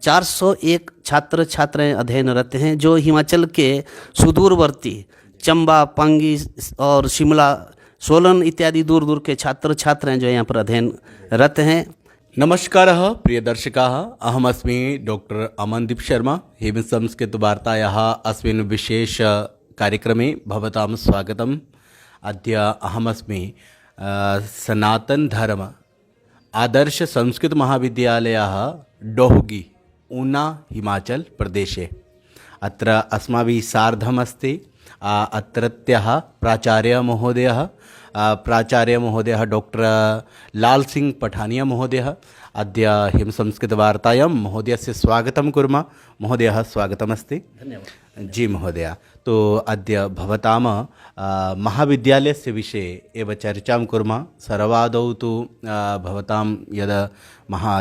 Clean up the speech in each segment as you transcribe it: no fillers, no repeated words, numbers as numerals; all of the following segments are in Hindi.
401 छात्र छात्राएं अध्ययनरत हैं जो हिमाचल के सुदूरवर्ती चंबा, पांगी और शिमला, सोलन इत्यादि दूर दूर के छात्र छात्राएं जो यहाँ पर अध्ययनरत हैं। नमस्कारः प्रिय दर्शकाः, अहमस्मि डॉक्टर अमनदीप शर्मा। हिम संस्कृतवार्तायाः अस्मिन् विशेष कार्यक्रमे भवतां स्वागतम्। अद्य अहमस्मि सनातनधर्म आदर्श संस्कृत महाविद्यालयः डोहगी, ऊना, हिमाचल प्रदेशे। अत्र अस्माभिः सार्धमस्ति अत्रत्यः प्राचार्यमहोदयः डॉक्टर लाल सिंह पठानिया महोदयः। अद्य हिम संस्कृतवार्तायां महोदयस्य स्वागतं कुर्मः। महोदयः स्वागतमस्ति। धन्यवाद जी महोदय, तो अद्य भवतां महाविद्यालयस्य विषये एव चर्चां कुर्मः। सर्वादौ तु भवतां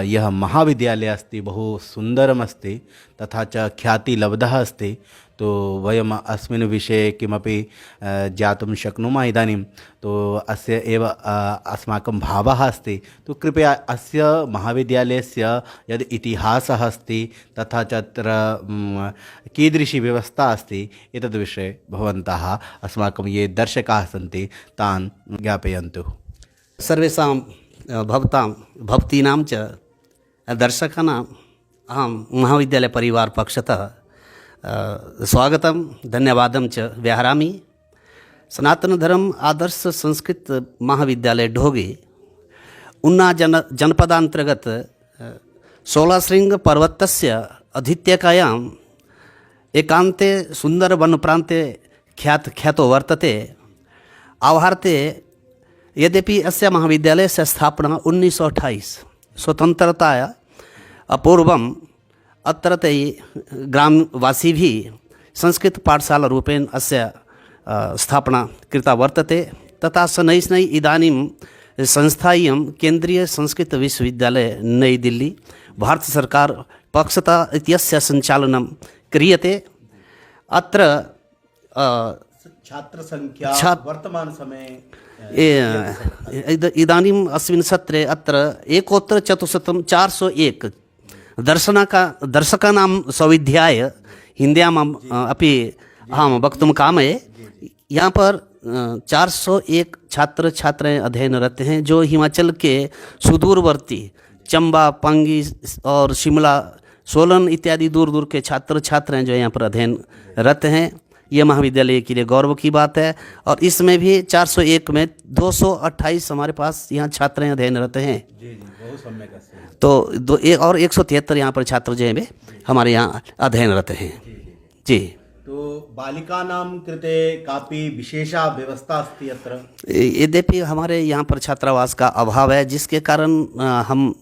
यः महाविद्यालयः अस्ति बहु सुन्दरमस्ति तथा च ख्यातिलब्धः अस्ति। तो वयम् अस्मिन् विषये किमपि ज्ञातुं शक्नुमः इदानीं। तो अस्य एव अस्माकं भावः अस्ति। तो कृपया अस्य महाविद्यालयस्य यद् इतिहासः अस्ति तथा च अत्र कीदृशी व्यवस्था अस्ति एतद्विषये भवन्तः अस्माकं ये दर्शकाः सन्ति तान् ज्ञापयन्तु। सर्वेषां भवतीनां च दर्शकानाम् अहं महाविद्यालयपरिवारपक्षतः स्वागतं धन्यवादं च व्याहरामि। सनातनधर्म आदर्श संस्कृत महाविद्यालय ढोगी उन्ना जनपदान्तर्गत शोलाशृङ्ग पर्वतस्य अधीत्यकायाम् एकान्ते सुन्दरवनप्रान्ते ख्यातो वर्तते। आभारते यद्यपि अस्य महाविद्यालयस्य स्थापना 1928 स्वतन्त्रताया पूर्वम् अत्रत्य ग्रामवासिभिः संस्कृत पाठशाला रूपेण अस्य स्थापना कृता वर्तते। तथा शनैः इदानीं संस्थायां केन्द्रीय संस्कृत विश्वविद्यालय नई दिल्ली भारत सर्वकार पक्षतः इत्यस्य सञ्चालनं क्रियते। अत्र छात्रसंख्या वर्तमानसमये इदानीम् अस्मिन् सत्रे अत्र एकोत्तर 401 दर्शकानां सौविध्याय हिन्द्याम् अपि अहं वक्तुं कामये। यहाँ पर 401 छात्र छात्राएं अध्ययनरत हैं जो हिमाचल के सुदूरवर्ती चंबा, पांगी और शिमला, सोलन इत्यादि दूर दूर के छात्र छात्राएं जो यहाँ पर अध्ययनरत हैं। ये महाविद्यालय के लिए गौरव की बात है। और इसमें भी 401 में 228 हमारे पास यहाँ छात्राएं अध्ययनरत हैं। बहुत सम्यक् अस्ति। तो 173 यहाँ पर छात्र जो हैं हमारे यहाँ अध्ययनरत हैं। जी, तो बालिकानां कृते कापि विशेषा व्यवस्था अस्ति अत्र? यद्यपि हमारे यहाँ पर छात्रावास का अभाव है, जिसके कारण हम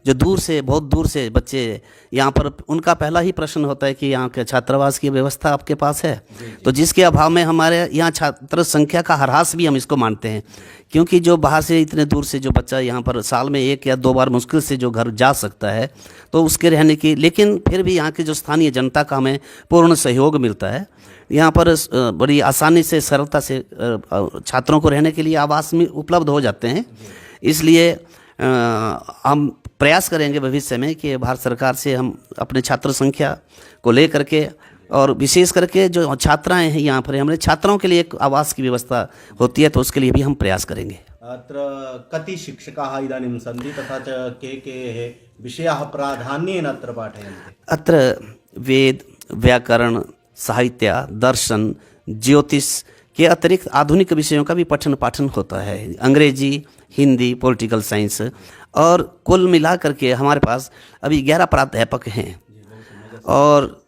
जो बहुत दूर से बच्चे यहाँ पर, उनका पहला ही प्रश्न होता है कि यहाँ के छात्रावास की व्यवस्था आपके पास है। तो जिसके अभाव में हमारे यहाँ छात्र संख्या का ह्रास भी हम इसको मानते हैं, क्योंकि जो बाहर से इतने दूर से जो बच्चा यहाँ पर साल में 1 या 2 बार मुश्किल से जो घर जा सकता है, तो उसके रहने की, लेकिन फिर भी यहाँ की जो स्थानीय जनता का हमें पूर्ण सहयोग मिलता है। यहाँ पर बड़ी आसानी से, सरलता से छात्रों को रहने के लिए आवास में उपलब्ध हो जाते हैं। इसलिए हम प्रयास करेंगे भविष्य में कि भारत सरकार से हम अपने छात्र संख्या को लेकर के, और विशेष करके जो छात्राएं हैं यहाँ पर, हमारे छात्राओं के लिए एक आवास की व्यवस्था होती है, तो उसके लिए भी हम प्रयास करेंगे। अत्र कति शिक्षकाः इदानीं सन्ति तथा च के विषयाः प्राधान्येन अत्र पाठयन्ति? अत्र वेद, व्याकरण, साहित्य, दर्शन, ज्योतिष के अतिरिक्त आधुनिक विषयों का भी पठन पाठन होता है। अंग्रेजी, हिंदी, पॉलिटिकल साइंस, और कुल मिलाकर के हमारे पास अभी 11 प्राध्यापक हैं। और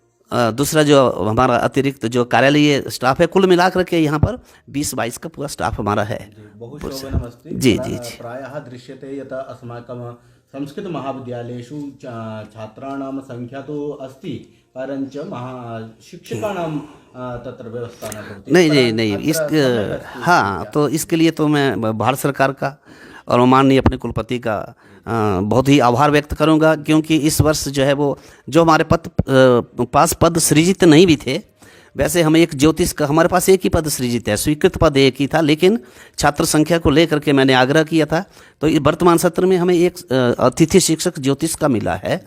दूसरा जो हमारा अतिरिक्त जो कार्यालयीय स्टाफ है, कुल मिलाकर के यहाँ पर 20-22 का पूरा स्टाफ हमारा है। जी जी जी। प्रायः दृश्यते यत् अस्माकं संस्कृतमहाविद्यालयेषु छात्राणां संख्या तो अस्ति, परञ्च शिक्षकाणां तत्र व्यवस्था न भवति। नहीं, हाँ, तो इसके लिए तो मैं भारत सरकार का और माननीय अपने कुलपति का बहुत ही आभार व्यक्त करूंगा, क्योंकि इस वर्ष जो है वो जो हमारे पास पद सृजित नहीं भी थे, वैसे हमें एक ज्योतिष का, हमारे पास एक ही पद सृजित है, स्वीकृत पद एक ही था, लेकिन छात्र संख्या को लेकर के मैंने आग्रह किया था, तो वर्तमान सत्र में हमें एक अतिथि शिक्षक ज्योतिष का मिला है।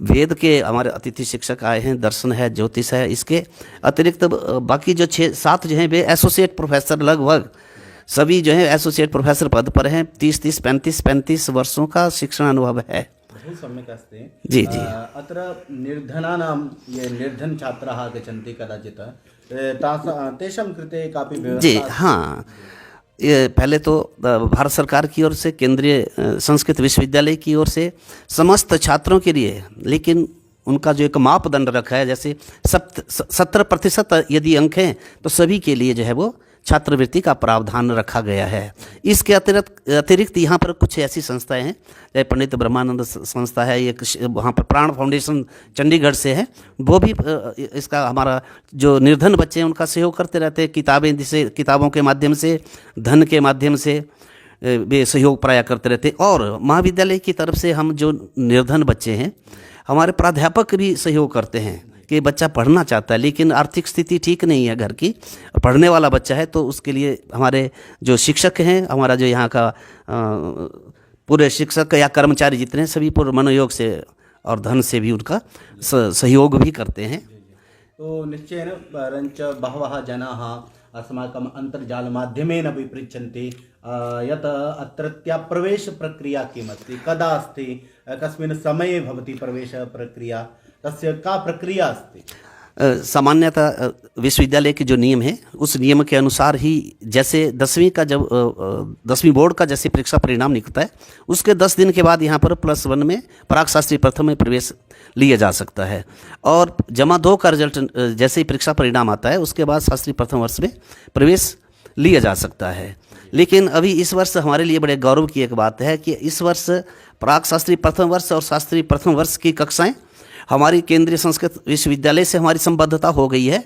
वेद के हमारे अतिथि शिक्षक आए हैं, दर्शन है, ज्योतिष है। इसके अतिरिक्त बाकी जो 6-7 जो हैं वे एसोसिएट प्रोफेसर, लगभग सभी जो है एसोसिएट प्रोफेसर पद पर हैं। 30-30, 35-35 वर्षों का शिक्षण अनुभव है। बहु सम्यक् अस्ति। जी जी। अत्र निर्धनानां ये निर्धन छात्राः आगच्छन्ति कदाचित्, तेषां कृते कापि जी व्यवस्था? हाँ, ये पहले तो भारत सरकार की ओर से, केंद्रीय संस्कृत विश्वविद्यालय की ओर से समस्त छात्रों के लिए, लेकिन उनका जो एक मापदंड रखा है, जैसे 70% यदि अंक हैं तो सभी के लिए जो है वो छात्रवृत्ति का प्रावधान रखा गया है। इसके अतिरिक्त यहाँ पर कुछ ऐसी संस्थाएं हैं, जैसे पंडित ब्रह्मानंद संस्था है, एक वहाँ पर प्राण फाउंडेशन चंडीगढ़ से है, वो भी इसका हमारा जो निर्धन बच्चे हैं उनका सहयोग करते रहते हैं। किताबें, जैसे किताबों के माध्यम से, धन के माध्यम से वे सहयोग प्राय करते रहते हैं। और महाविद्यालय की तरफ से हम जो निर्धन बच्चे हैं, हमारे प्राध्यापक भी सहयोग करते हैं कि बच्चा पढ़ना चाहता है लेकिन आर्थिक स्थिति ठीक नहीं है घर की, पढ़ने वाला बच्चा है, तो उसके लिए हमारे जो शिक्षक हैं, हमारा जो यहाँ का पूरे शिक्षक या कर्मचारी जितने हैं, सभी पूर्ण मनोयोग से और धन से भी उनका सहयोग भी करते हैं। तो निश्चयेन परञ्च बहवः जनाः अस्माकम् अन्तर्जालमाध्यमेन अपि पृच्छन्ति यत् अत्रत्या प्रवेशप्रक्रिया किमस्ति, कदा अस्ति, कस्मिन् समये भवति प्रवेशप्रक्रिया, तस्य का प्रक्रिया अस्ति? सामान्यतः विश्वविद्यालय के जो नियम है, उस नियम के अनुसार ही, जैसे 10वीं का जब 10वीं बोर्ड का जैसे परीक्षा परिणाम निकलता है, उसके 10 दिन के बाद यहाँ पर +1 में प्राक शास्त्री प्रथम में प्रवेश लिया जा सकता है। और जमा 2 का रिजल्ट जैसे ही परीक्षा परिणाम आता है, उसके बाद शास्त्री प्रथम वर्ष में प्रवेश लिया जा सकता है। लेकिन अभी इस वर्ष हमारे लिए बड़े गौरव की एक बात है कि इस वर्ष प्राक शास्त्री प्रथम वर्ष और शास्त्री प्रथम वर्ष की कक्षाएँ हमारी केंद्रीय संस्कृत विश्वविद्यालय से हमारी संबद्धता हो गई है।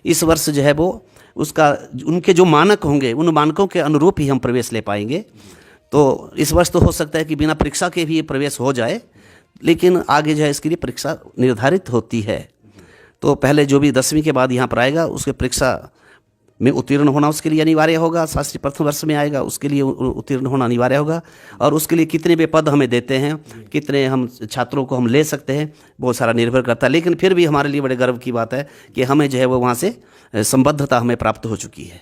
इस वर्ष जो है वो उसका उनके जो मानक होंगे, उन मानकों के अनुरूप ही हम प्रवेश ले पाएंगे। तो इस वर्ष तो हो सकता है कि बिना परीक्षा के भी ये प्रवेश हो जाए, लेकिन आगे जो है इसके लिए परीक्षा निर्धारित होती है। तो पहले जो भी 10वीं के बाद यहाँ पर आएगा, उसके परीक्षा में उत्तीर्ण होना उसके लिए अनिवार्य होगा। शास्त्री प्रथम वर्ष में आएगा, उसके लिए उत्तीर्ण होना अनिवार्य होगा। और उसके लिए कितने भी पद हमें देते हैं, कितने हम छात्रों को हम ले सकते हैं, बहुत सारा निर्भर करता है। लेकिन फिर भी हमारे लिए बड़े गर्व की बात है कि हमें जो है वो वहाँ से संबद्धता हमें प्राप्त हो चुकी है।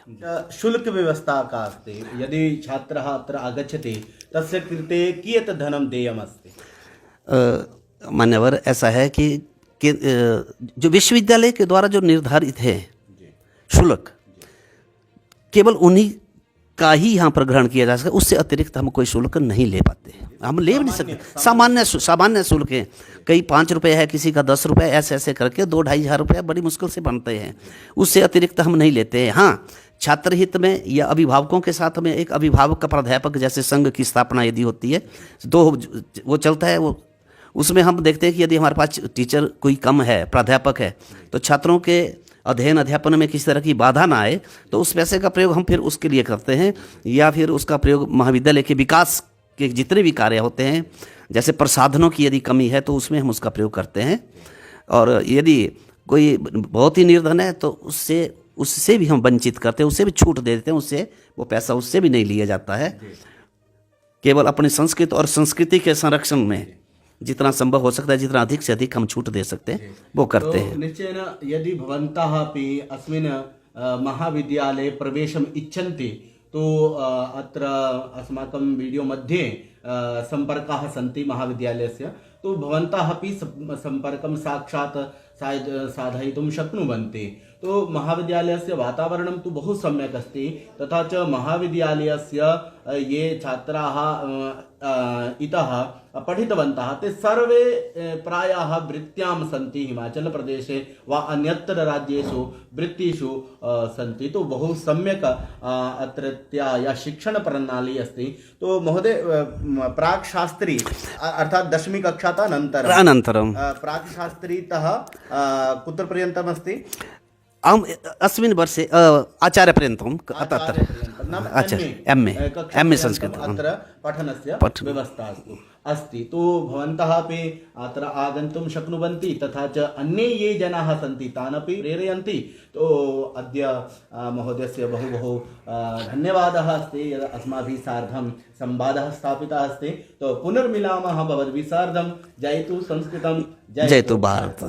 शुल्क व्यवस्था का अस्ति, यदि छात्रः अत्र आगच्छति तस्य कृते कियत् धनं देयमस्ति? मान्यवर, ऐसा है कि जो विश्वविद्यालय के द्वारा जो निर्धारित है शुल्क, केवल उन्हीं का ही यहाँ पर ग्रहण किया जा सकता है। उससे अतिरिक्त हम कोई शुल्क नहीं ले पाते, हम ले भी नहीं सकते। सामान्य शुल्क है, कई 5 रुपये है, किसी का 10 रुपये, ऐसे ऐसे करके 2-2.5 हज़ार रुपये बड़ी मुश्किल से बनते हैं। उससे अतिरिक्त हम नहीं लेते हैं। हाँ, छात्र हित में या अभिभावकों के साथ में एक अभिभावक का प्राध्यापक जैसे संघ की स्थापना यदि होती है तो वो चलता है। वो उसमें हम देखते हैं कि यदि हमारे पास टीचर कोई कम है, प्राध्यापक है, तो छात्रों के अध्ययन अध्यापन में किसी तरह की बाधा ना आए, तो उस पैसे का प्रयोग हम फिर उसके लिए करते हैं, या फिर उसका प्रयोग महाविद्यालय के विकास के जितने भी कार्य होते हैं, जैसे प्रसाधनों की यदि कमी है तो उसमें हम उसका प्रयोग करते हैं। और यदि कोई बहुत ही निर्धन है तो उससे भी हम वंचित करते हैं, उससे भी छूट दे देते हैं, उससे वो पैसा उससे भी नहीं लिया जाता है। केवल अपनी संस्कृत और संस्कृति के संरक्षण में जितना संभव हो सकता है, जितना अधिक से अधिक हम छूट दे सकते हैं वो करते हैं। निश्चयेन यदि भवन्तः अपि अस्मिन् महाविद्यालये प्रवेशम् इच्छन्ति तो अत्र अस्माकं वीडियो मध्ये सम्पर्काः सन्ति महाविद्यालयस्य, तो भवन्तः अपि सम्पर्कं साक्षात् साधयितुं शक्नुवन्ति। तो महाविद्यालयस्य वातावरणं तु बहु सम्यक् अस्ति, तथा च महाविद्यालयस्य ये छात्राः इतः पठितवन्तः ते सर्वे प्रायः वृत्त्यां सन्ति, हिमाचलप्रदेशे वा अन्यत्र राज्येषु वृत्तिषु सन्ति। तो बहु सम्यक् अत्रत्या या शिक्षणप्रणाली अस्ति। तो महोदय, प्राक् शास्त्री अर्थात् 10वीं कक्षातः अनन्तरं प्राक् शास्त्रीतः कुत्र पर्यन्तम् अस्ति? अहम् अस्मिन् वर्षे आचार्यपर्यन्तं अत्र अच्छा एम् ए संस्कृत अत्र पठनस्य व्यवस्था अस्ति तो भवन्तः अपि अत्र आगन्तुं शक्नुवन्ति तथा च अन्ये ये जनाः सन्ति तान् अपि प्रेरयन्ति तो अद्य महोदयस्य बहु बहु धन्यवादः अस्ति यद् अस्माभिः सार्धं संवादः स्थापितः अस्ति तो पुनर्मिलामः भवद्भिः सार्धं जयतु संस्कृतं जयतु भारत।